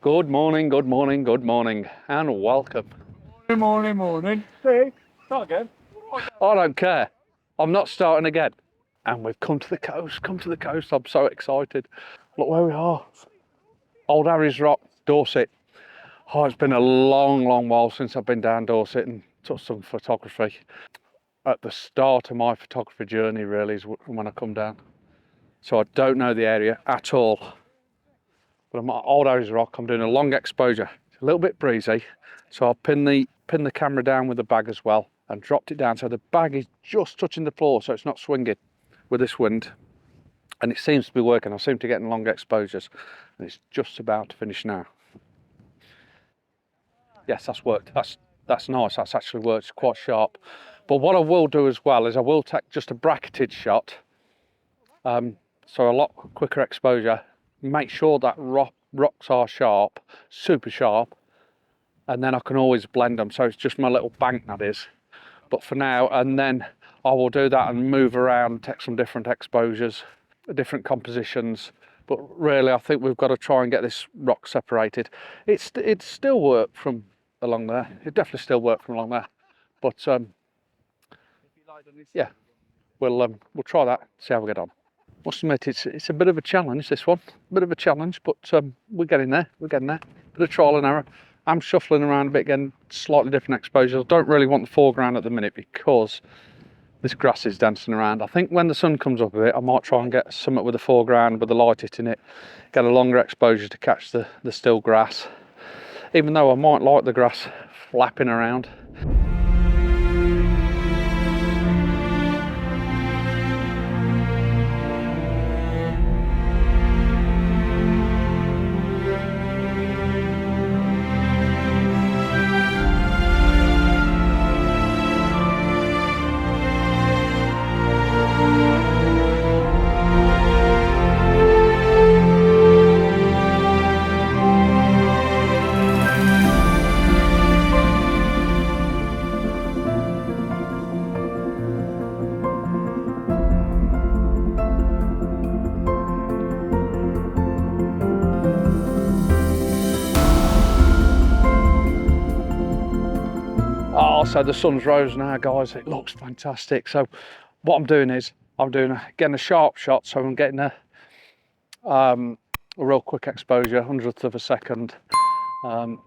Good morning, good morning, good morning, and welcome. Morning. Hey, start again. I don't care. I'm not starting again. And we've come to the coast, I'm so excited. Look where we are. Old Harry's Rock, Dorset. Oh, it's been a long while since I've been down Dorset and took some photography. At the start of my photography journey really is when I come down. So I don't know the area at all. But I'm at Old Harry's Rock, I'm doing a long exposure. It's a little bit breezy, so I'll pin the camera down with the bag as well and dropped it down so the bag is just touching the floor so it's not swinging with this wind. And it seems to be working. I seem to get in long exposures and it's just about to finish now. Yes, that's worked. That's nice. That's actually worked. It's quite sharp. But what I will do as well is I will take just a bracketed shot, so a lot quicker exposure. Make sure that rocks are sharp, super sharp, and then I can always blend them. So it's just my little bank that is. But for now, and then I will do that and move around, take some different exposures, different compositions. But really, I think we've got to try and get this rock separated. It still worked from along there. It definitely still worked from along there. But yeah, we'll try that. See how we get on. Must admit, it's a bit of a challenge, this one. A bit of a challenge, but we're getting there. Bit of trial and error. I'm shuffling around a bit, getting slightly different exposures. I don't really want the foreground at the minute because this grass is dancing around. I think when the sun comes up a bit, I might try and get something with the foreground with the light hitting it, get a longer exposure to catch the still grass. Even though I might like the grass flapping around. So the sun's rose now, guys. It looks fantastic. So what I'm doing is getting a sharp shot, so I'm getting a real quick exposure, 100th of a second, and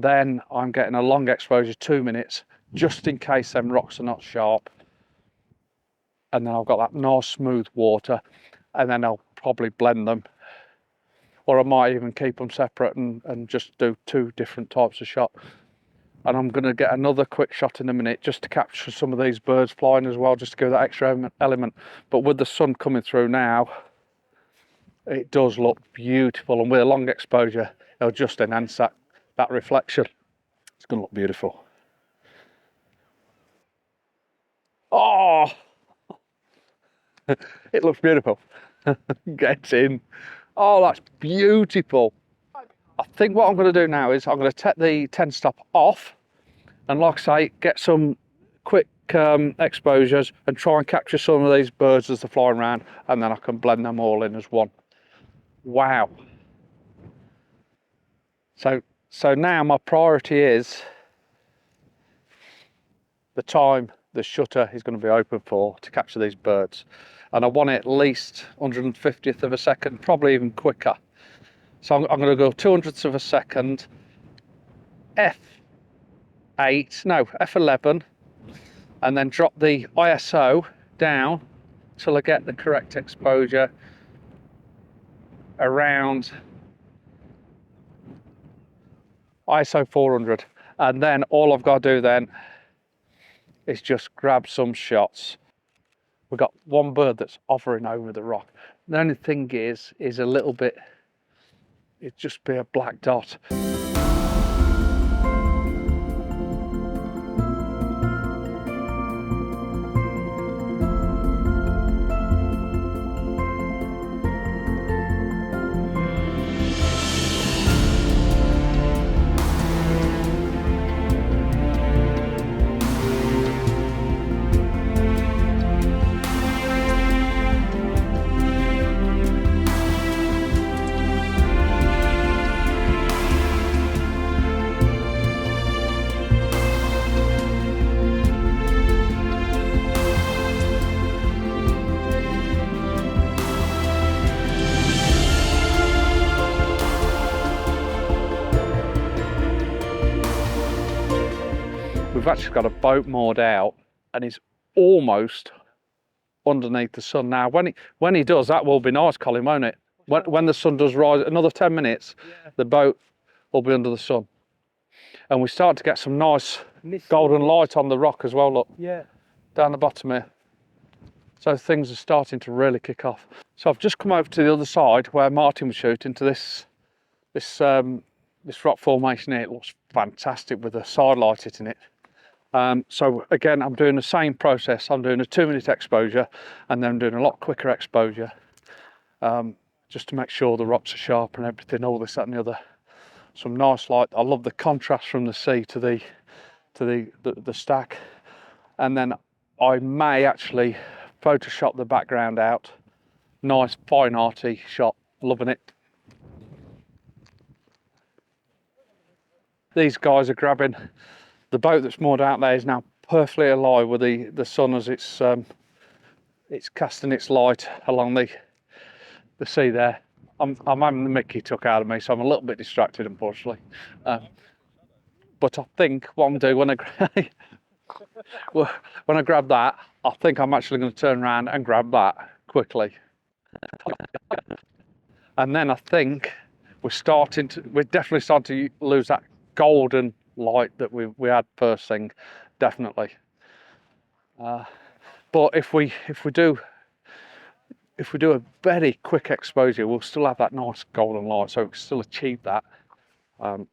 then I'm getting a long exposure, 2 minutes, just in case them rocks are not sharp. And then I've got that nice smooth water, and then I'll probably blend them, or I might even keep them separate and just do two different types of shot. And I'm going to get another quick shot in a minute just to capture some of these birds flying as well, just to give that extra element. But with the sun coming through now, it does look beautiful, and with a long exposure it'll just enhance that reflection. It's going to look beautiful. Oh, it looks beautiful. Get in. Oh, that's beautiful. I think what I'm going to do now is I'm going to take the 10 stop off and, like I say, get some quick exposures and try and capture some of these birds as they're flying around, and then I can blend them all in as one. Wow. So now my priority is the time the shutter is going to be open for to capture these birds, and I want it at least 150th of a second, probably even quicker. So I'm going to go 200ths of a second, F11, and then drop the ISO down till I get the correct exposure around ISO 400. And then all I've got to do then is just grab some shots. We've got one bird that's hovering over the rock. The only thing is a little bit, it'd just be a black dot. we've actually got a boat moored out and it's almost underneath the sun now. When he does, that will be nice, Colin, won't it? When the sun does rise, another 10 minutes, the boat will be under the sun. And we start to get some nice golden light on the rock as well, look. Yeah. Down the bottom here. So things are starting to really kick off. So I've just come over to the other side where Martin was shooting, to this rock formation here. It looks fantastic with the side light hitting it. So again, I'm doing the same process. I'm doing a 2-minute exposure and then I'm doing a lot quicker exposure, just to make sure the rocks are sharp and everything, all this, that and the other. Some nice light. I love the contrast from the sea to the stack. And then I may actually Photoshop the background out. Nice fine arty shot, loving it. These guys are grabbing the boat that's moored out there is now perfectly alive with the sun as it's casting its light along the sea there. I'm having the mickey took out of me, so I'm a little bit distracted, unfortunately. But I think what I'm doing when I grab that, I think I'm actually going to turn around and grab that quickly. And then I think we're definitely starting to lose that golden light that we had first thing, definitely. But if we do a very quick exposure, we'll still have that nice golden light, so we can still achieve that. And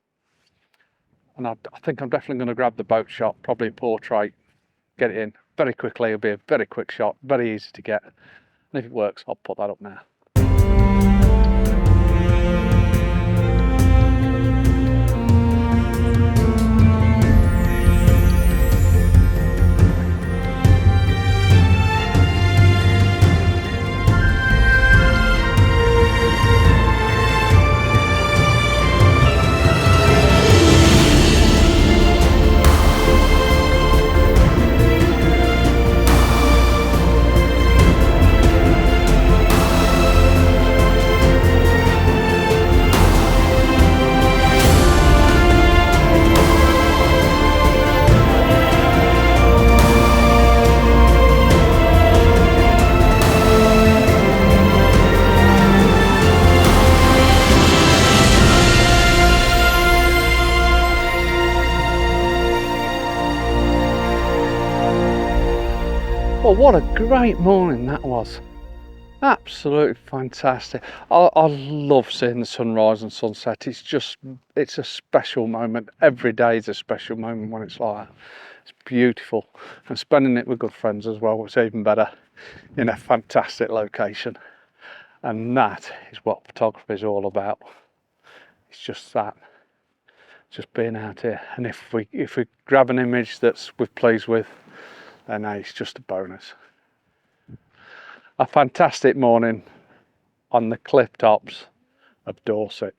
I think I'm definitely going to grab the boat shot, probably a portrait, get it in very quickly. It'll be a very quick shot, very easy to get. And if it works, I'll put that up now. Well, what a great morning that was. Absolutely fantastic. I love seeing the sunrise and sunset. It's a special moment. Every day is a special moment when it's like that. It's beautiful. And spending it with good friends as well was even better, in a fantastic location. And that is what photography is all about. It's just that. Just being out here. And if we grab an image that's we're pleased with, then it's just a bonus. A fantastic morning on the cliff tops of Dorset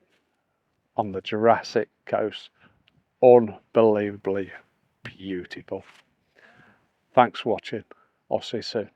on the Jurassic coast. Unbelievably beautiful. Thanks for watching. I'll see you soon.